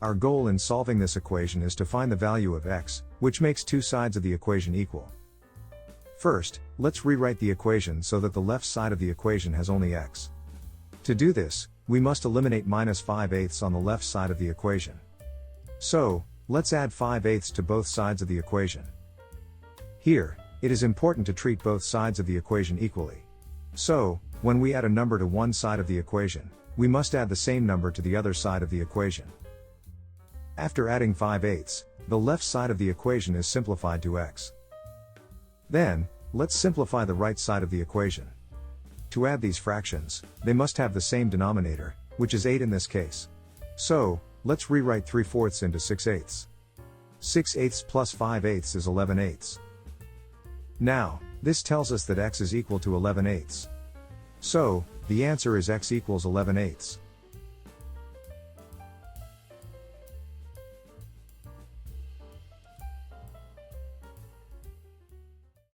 Our goal in solving this equation is to find the value of x, which makes two sides of the equation equal. First, let's rewrite the equation so that the left side of the equation has only x. To do this, we must eliminate minus 5/8 on the left side of the equation. So, let's add 5/8 to both sides of the equation. Here, it is important to treat both sides of the equation equally. So, when we add a number to one side of the equation, we must add the same number to the other side of the equation. After adding 5/8, the left side of the equation is simplified to x. Then, let's simplify the right side of the equation. To add these fractions, they must have the same denominator, which is 8 in this case. So, let's rewrite 3/4 into 6/8. 6/8 plus 5/8 is 11/8. Now, this tells us that x is equal to 11/8. So, the answer is x equals 11/8.